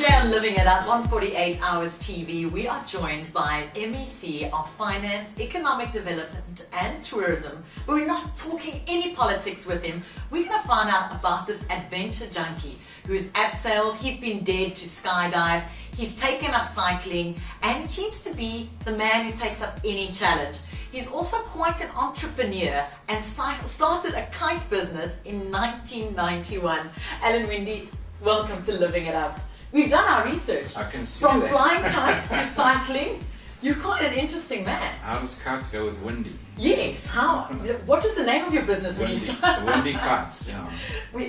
Today on Living It Up on 48 Hours TV, we are joined by MEC of Finance, Economic Development and Tourism, but we're not talking any politics with him. We're going to find out about this adventure junkie who is abseiled, he's been dared to skydive, he's taken up cycling, and seems to be the man who takes up any challenge. He's also quite an entrepreneur and started a kite business in 1991. Alan Winde, welcome to Living It Up. We've done our research. I can see From that. flying kites to cycling. You're quite an interesting man. How does kites go with windy? Yes, how? What was the name of your business when Windy, you started? windy kites, yeah.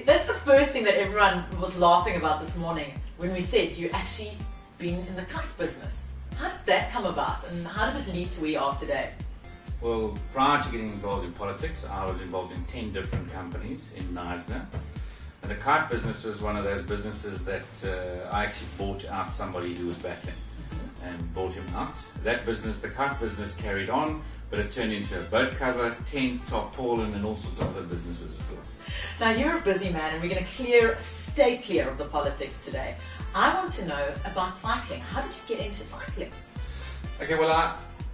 That's the first thing that everyone was laughing about this morning when we said you actually been in the kite business. How did that come about and how did it lead to where you are today? Well, prior to getting involved in politics, I was involved in 10 different companies in Liezel. And the kite business was one of those businesses that I actually bought out somebody who was battling and bought him out. That business, the kite business, carried on, but it turned into a boat cover, tent, tarpaulin, and all sorts of other businesses as well. Now you're a busy man and we're going to stay clear of the politics today. I want to know about cycling. How did you get into cycling? Okay, well,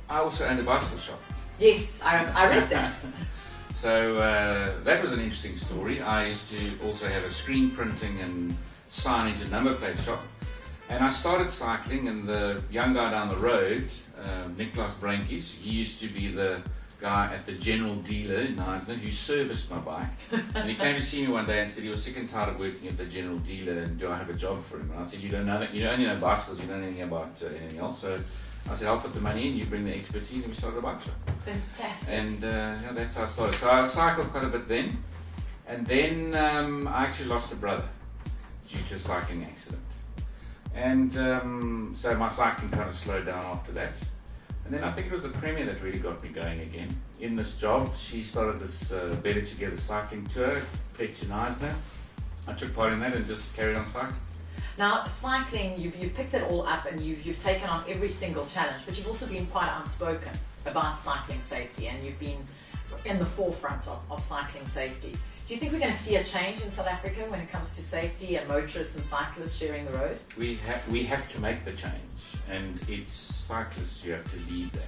I also owned a bicycle shop. Yes, I read that. So that was an interesting story. I used to also have a screen printing and signage and number plate shop. And I started cycling, and the young guy down the road, Nicholas Brainkies, he used to be the guy at the general dealer in Liezel who serviced my bike. And he came to see me one day and said he was sick and tired of working at the general dealer and do I have a job for him? And I said, you don't know that, you only know bicycles, you don't know anything about anything else. So I said, I'll put the money in, you bring the expertise, and we started a bike shop. Fantastic. And yeah, that's how I started. So I cycled quite a bit then. And then I actually lost a brother due to a cycling accident. And so my cycling kind of slowed down after that. And then I think it was the Premier that really got me going again. In this job, she started this Better Together cycling tour, pledged to Niezel. I took part in that and just carried on cycling. Now, cycling, you've picked it all up and you've taken on every single challenge, but you've also been quite outspoken about cycling safety and you've been in the forefront of cycling safety. Do you think we're going to see a change in South Africa when it comes to safety and motorists and cyclists sharing the road? We have to make the change, and it's cyclists who have to lead that.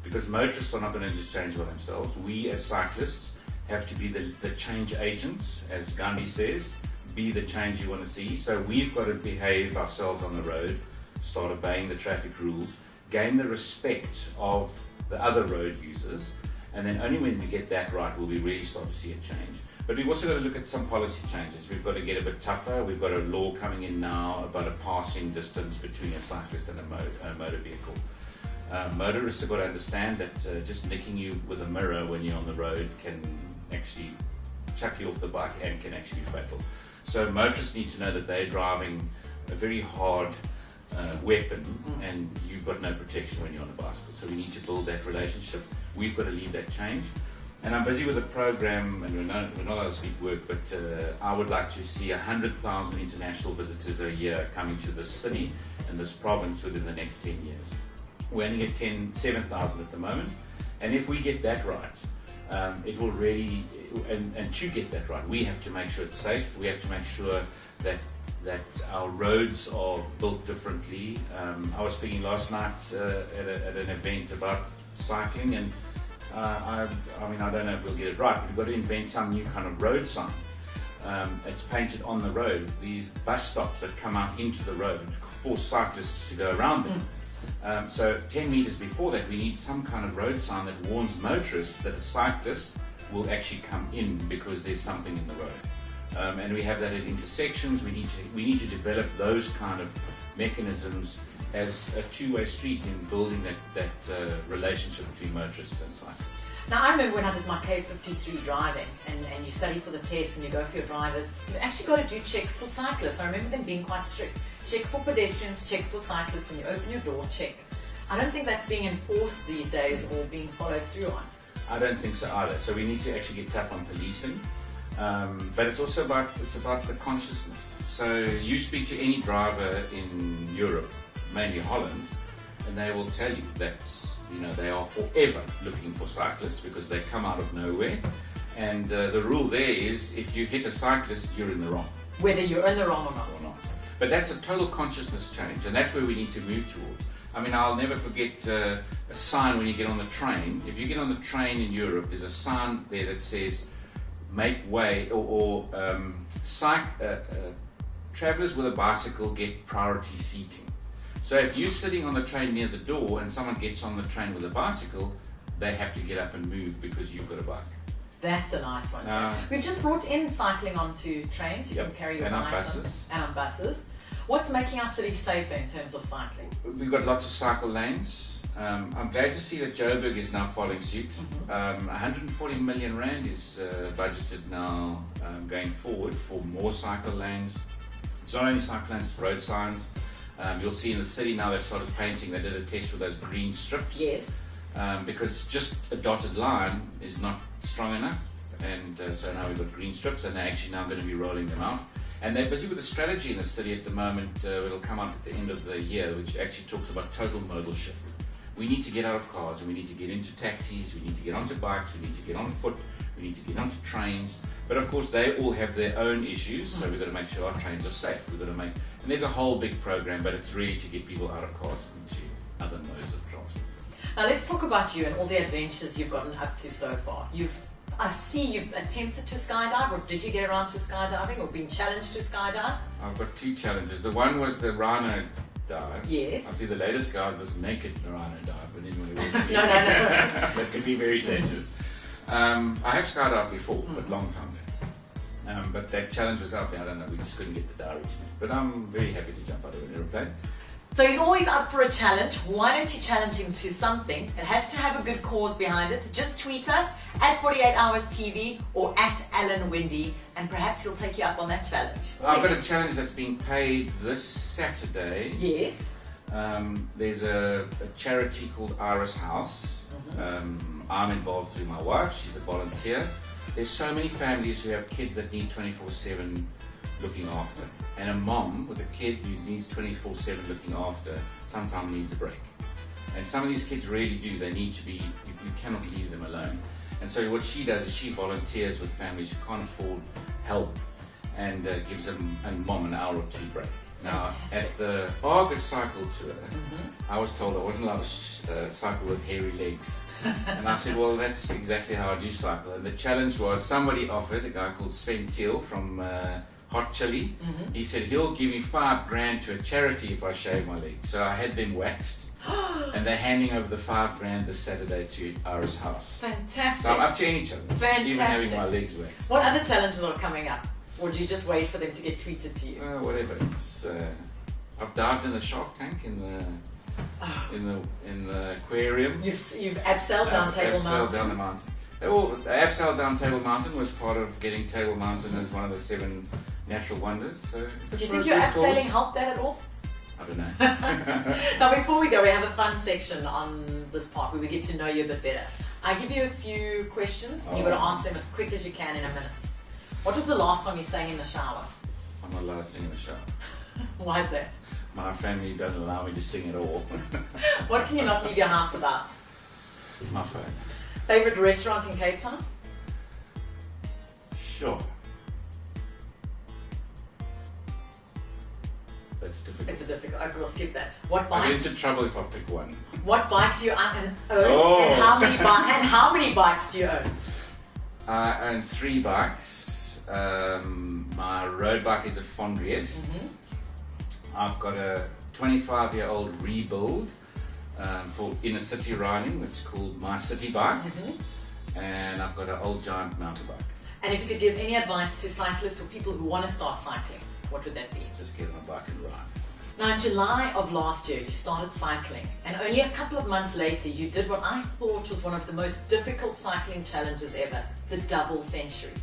Because motorists are not going to just change by themselves. We as cyclists have to be the change agents, as Gandhi says, be the change you want to see. So we've got to behave ourselves on the road, start obeying the traffic rules, gain the respect of the other road users, and then only when we get that right will we really start to see a change. But we've also got to look at some policy changes. We've got to get a bit tougher. We've got a law coming in now about a passing distance between a cyclist and a motor vehicle. Motorists have got to understand that just nicking you with a mirror when you're on the road can actually chuck you off the bike and can actually be fatal. So motorists need to know that they're driving a very hard weapon and you've got no protection when you're on a bicycle. So we need to build that relationship. We've got to lead that change. And I'm busy with a program, and we're not allowed to speak work, but I would like to see 100,000 international visitors a year coming to this city and this province within the next 10 years. We only get 7,000 at the moment, and if we get that right, it will really, and to get that right, we have to make sure it's safe. We have to make sure that our roads are built differently. I was speaking last night at an event about cycling, and I mean, I don't know if we'll get it right, but we've got to invent some new kind of road sign. It's painted on the road. These bus stops that come out into the road force cyclists to go around them. So 10 meters before that, we need some kind of road sign that warns motorists that a cyclist will actually come in because there's something in the road. And we have that at intersections. We need to develop those kind of mechanisms as a two-way street in building that relationship between motorists and cyclists. Now I remember when I did my K53 driving and you study for the test and you go for your drivers, you've actually got to do checks for cyclists. I remember them being quite strict. Check for pedestrians, check for cyclists. When you open your door, check. I don't think that's being enforced these days or being followed through on. I don't think so either. So we need to actually get tough on policing. But it's also about the consciousness. So you speak to any driver in Europe, mainly Holland, and they will tell you that they are forever looking for cyclists because they come out of nowhere. And the rule there is if you hit a cyclist, you're in the wrong. Whether you're in the wrong or not. But that's a total consciousness change, and that's where we need to move towards. I mean, I'll never forget a sign when you get on the train. If you get on the train in Europe, there's a sign there that says, make way, travelers with a bicycle get priority seating. So if you're sitting on the train near the door and someone gets on the train with a bicycle, they have to get up and move because you've got a bike. That's a nice one. We've just brought in cycling onto trains. You can carry your bikes and on buses. What's making our city safer in terms of cycling? We've got lots of cycle lanes. I'm glad to see that Joburg is now following suit. 140 million rand is budgeted now going forward for more cycle lanes. It's not only cycle lanes, it's road signs. You'll see in the city now they've started painting. They did a test with those green strips. Yes. Because just a dotted line is not strong enough, and so now we've got green strips, and they're actually now going to be rolling them out. And they're busy with a strategy in the city at the moment. It'll come out at the end of the year, which actually talks about total modal shift. We need to get out of cars, and we need to get into taxis, we need to get onto bikes, we need to get on foot, we need to get onto trains. But of course they all have their own issues, so we've got to make sure our trains are safe. We've got to make, and there's a whole big program, but it's really to get people out of cars into other modes of transport. Now let's talk about you and all the adventures you've gotten up to so far. I see you've attempted to skydive, or did you get around to skydiving, or been challenged to skydive? I've got two challenges. The one was the rhino dive. Yes. I see the latest guy is this naked rhino dive, but anyway, we'll see. No. That can be very dangerous. I have skydived before, but long time ago. But that challenge was out there. I don't know, we just couldn't get the diary to me. But I'm very happy to jump out of an aeroplane. So he's always up for a challenge. Why don't you challenge him to something? It has to have a good cause behind it. Just tweet us at 48 Hours TV or at Alan Winde, and perhaps he'll take you up on that challenge. I've got a challenge that's being paid this Saturday. Yes. There's a charity called Iris House. I'm involved through my wife. She's a volunteer. There's so many families who have kids that need 24/7 looking after. And a mom with a kid who needs 24/7 looking after sometimes needs a break. And some of these kids really do. They need to be, you cannot leave them alone. And so what she does is she volunteers with families who can't afford help and gives them and mom an hour or two break. Now, at the August cycle tour, I was told I wasn't allowed to cycle with hairy legs. And I said, well, that's exactly how I do cycle. And the challenge was somebody offered, a guy called Sven Thiel from Hot Chili. He said he'll give me $5,000 to a charity if I shave my legs. So I had them waxed. And they're handing over the $5,000 this Saturday to Iris House. Fantastic. So I'm up to any challenge, even having my legs waxed. What other challenges are coming up? Or do you just wait for them to get tweeted to you? Whatever. It's, I've dived in the shark tank in the aquarium. You've abseiled down Table Mountain. Down the mountain. Abseiled down Table Mountain was part of getting Table Mountain as one of the 7 natural wonders. So do you think your abseiling helped that at all? I don't know. Now before we go, we have a fun section on this part where we get to know you a bit better. I give you a few questions and you've got to answer them as quick as you can in a minute. What was the last song you sang in the shower? I'm not allowed to sing in the shower. Why is that? My family don't allow me to sing at all. What can you not leave your house without? My phone. Favorite restaurant in Cape Town? Sure. That's difficult. It's a difficult. I will skip that. What bike? I'll get into trouble if I pick one. What bike do you own? And how many bikes do you own? I own 3 bikes. My road bike is a Fondriet. I've got a 25-year-old rebuild for inner city riding. That's called my city bike. And I've got an old giant mountain bike. And if you could give any advice to cyclists or people who want to start cycling, what would that be? Just get on a bike and ride. Now in July of last year, you started cycling, and only a couple of months later, you did what I thought was one of the most difficult cycling challenges ever, the double century.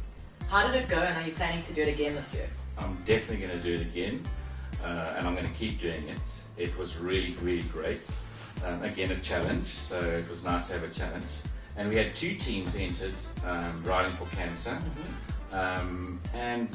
How did it go, and are you planning to do it again this year? I'm definitely going to do it again, and I'm going to keep doing it. It was really, really great. Again, a challenge, so it was nice to have a challenge. And we had 2 teams entered, riding for cancer, and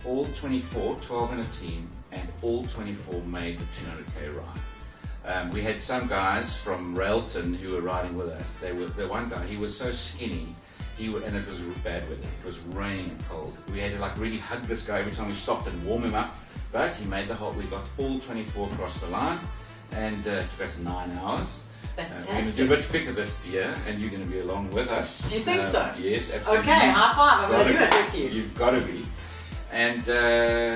all 24, 12 in a team, and all 24 made the 200k ride. We had some guys from Railton who were riding with us. The one guy, he was so skinny, And it was bad weather. It was raining and cold. We had to like really hug this guy every time we stopped and warm him up. But he made the whole. We got all 24 across the line, and it took us 9 hours. We're going to do a bit quicker this year, and you're going to be along with us. Do you think so? Yes, absolutely. Okay, high five. I'm going to do it with you. You've got to be. And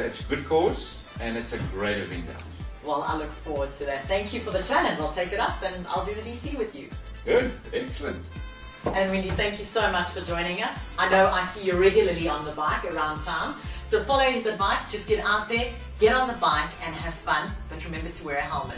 it's a good cause, and it's a great event out. Well, I look forward to that. Thank you for the challenge. I'll take it up, and I'll do the DC with you. Good, excellent. And Winde, thank you so much for joining us. I know I see you regularly on the bike around town. So follow his advice, just get out there, get on the bike and have fun, but remember to wear a helmet.